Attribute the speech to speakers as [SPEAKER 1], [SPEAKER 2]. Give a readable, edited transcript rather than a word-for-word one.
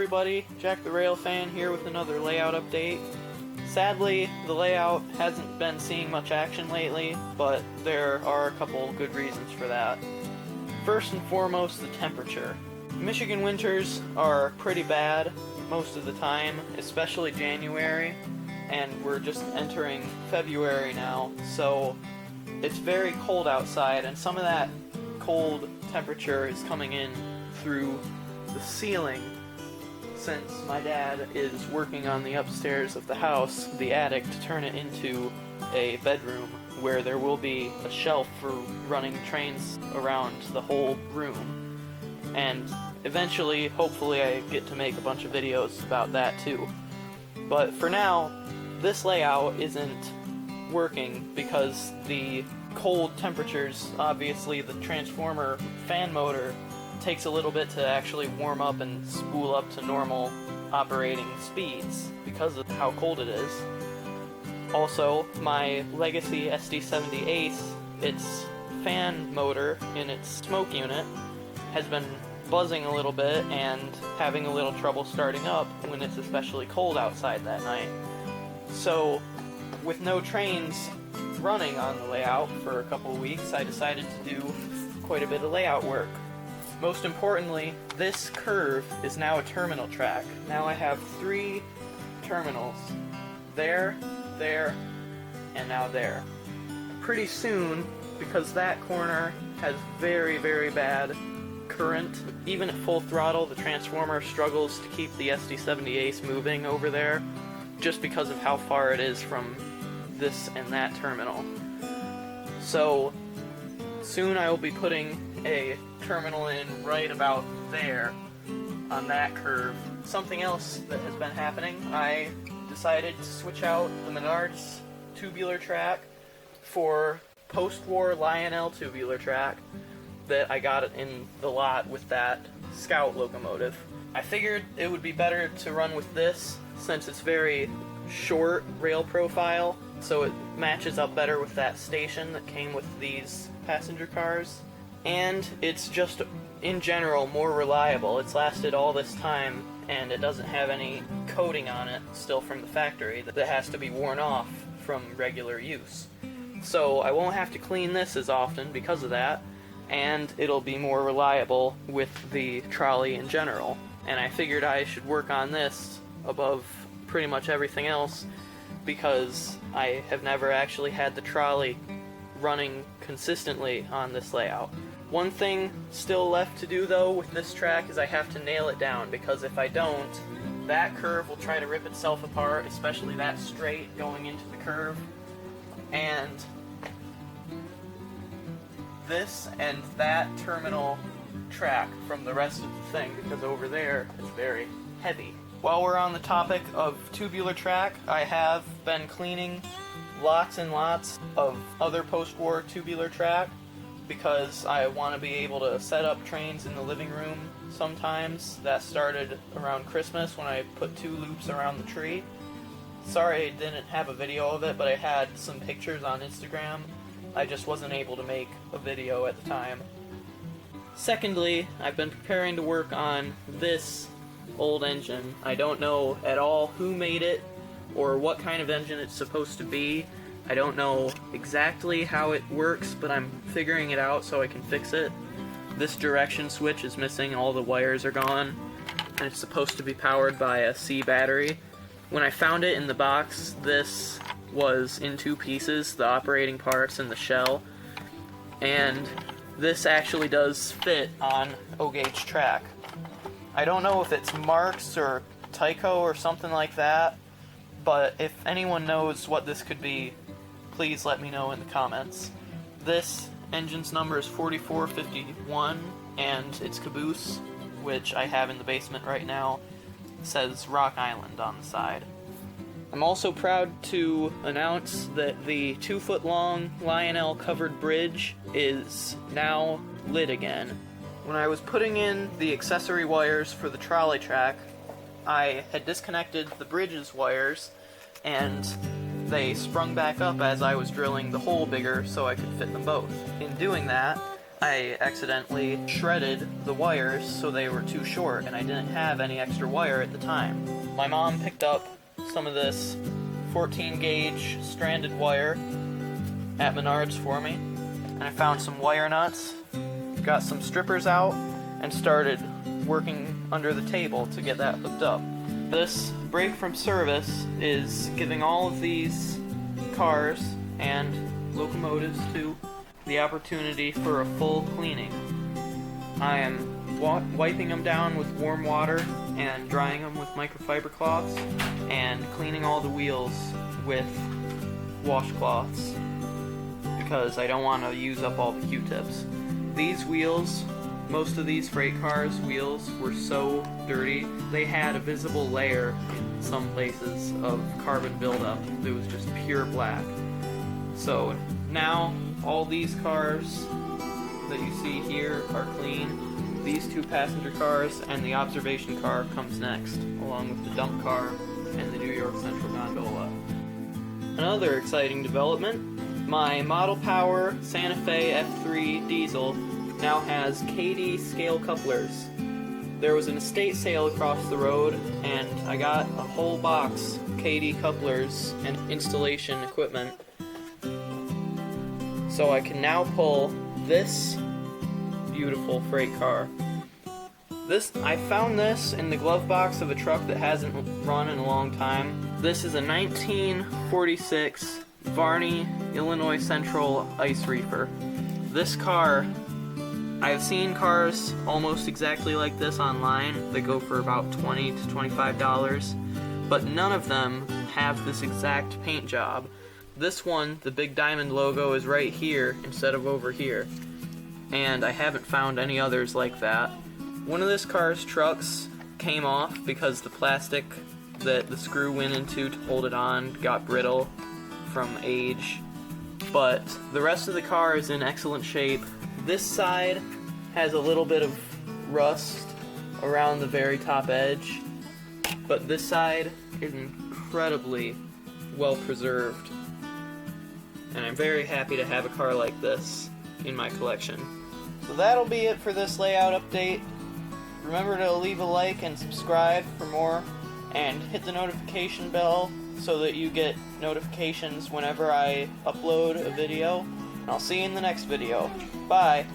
[SPEAKER 1] everybody, Jack the Rail Fan here with another layout update. Sadly, the layout hasn't been seeing much action lately, but there are a couple good reasons for that. First and foremost, the temperature. Michigan winters are pretty bad most of the time, especially January, and we're just entering February now, so it's very cold outside, and some of that cold temperature is coming in through the ceiling, since my dad is working on the upstairs of the house, the attic, to turn it into a bedroom where there will be a shelf for running trains around the whole room. And eventually, hopefully, I get to make a bunch of videos about that too. But for now, this layout isn't working because the cold temperatures, obviously the transformer fan motor takes a little bit to actually warm up and spool up to normal operating speeds because of how cold it is. Also, my legacy SD70 Ace, its fan motor in its smoke unit has been buzzing a little bit and having a little trouble starting up when it's especially cold outside that night. So, with no trains running on the layout for a couple of weeks, I decided to do quite a bit of layout work. Most importantly, this curve is now a terminal track. Now I have 3 terminals. There, and now there. Pretty soon, because that corner has very, very bad current, even at full throttle, the transformer struggles to keep the SD70 Ace moving over there, just because of how far it is from this and that terminal. So, soon I will be putting a terminal in right about there on that curve. Something else that has been happening, I decided to switch out the Menards tubular track for post-war Lionel tubular track that I got in the lot with that Scout locomotive. I figured it would be better to run with this since it's very short rail profile, so it matches up better with that station that came with these passenger cars. And it's just, in general, more reliable. It's lasted all this time, and it doesn't have any coating on it still from the factory that has to be worn off from regular use. So I won't have to clean this as often because of that, and it'll be more reliable with the trolley in general. And I figured I should work on this above pretty much everything else because I have never actually had the trolley running consistently on this layout. One thing still left to do though with this track is I have to nail it down, because if I don't, that curve will try to rip itself apart, especially that straight going into the curve, and this and that terminal track from the rest of the thing, because over there it's very heavy. While we're on the topic of tubular track, I have been cleaning lots and lots of other post-war tubular track because I want to be able to set up trains in the living room sometimes. That started around Christmas when I put 2 loops around the tree. Sorry I didn't have a video of it, but I had some pictures on Instagram. I just wasn't able to make a video at the time. Secondly, I've been preparing to work on this old engine. I don't know at all who made it or what kind of engine it's supposed to be. I don't know exactly how it works, but I'm figuring it out so I can fix it. This direction switch is missing, all the wires are gone, and it's supposed to be powered by a C battery. When I found it in the box, this was in 2 pieces, the operating parts and the shell, and this actually does fit on O-gauge track. I don't know if it's Marx or Tyco or something like that, but if anyone knows what this could be, please let me know in the comments. This engine's number is 4451, and its caboose, which I have in the basement right now, says Rock Island on the side. I'm also proud to announce that the 2-foot-long Lionel covered bridge is now lit again. When I was putting in the accessory wires for the trolley track, I had disconnected the bridge's wires, and they sprung back up as I was drilling the hole bigger so I could fit them both. In doing that, I accidentally shredded the wires so they were too short, and I didn't have any extra wire at the time. My mom picked up some of this 14 gauge stranded wire at Menards for me, and I found some wire nuts, got some strippers out, and started working under the table to get that hooked up. This break from service is giving all of these cars and locomotives too the opportunity for a full cleaning. I am wiping them down with warm water and drying them with microfiber cloths and cleaning all the wheels with washcloths because I don't want to use up all the Q-tips. These wheels, most of these freight cars' wheels were so dirty, they had a visible layer in some places of carbon buildup. It was just pure black. So now all these cars that you see here are clean. These two passenger cars and the observation car comes next, along with the dump car and the New York Central Gondola. Another exciting development, my Model Power Santa Fe F3 diesel now has KD scale couplers. There was an estate sale across the road, and I got a whole box of KD couplers and installation equipment. So I can now pull this beautiful freight car. I found this in the glove box of a truck that hasn't run in a long time. This is a 1946 Varney, Illinois Central ice reefer. This car, I've seen cars almost exactly like this online that go for about $20 to $25, but none of them have this exact paint job. This one, the big diamond logo is right here instead of over here, and I haven't found any others like that. One of this car's trucks came off because the plastic that the screw went into to hold it on got brittle from age, but the rest of the car is in excellent shape. This side has a little bit of rust around the very top edge, but this side is incredibly well preserved. And I'm very happy to have a car like this in my collection. So that'll be it for this layout update. Remember to leave a like and subscribe for more, and hit the notification bell so that you get notifications whenever I upload a video. And I'll see you in the next video. Bye!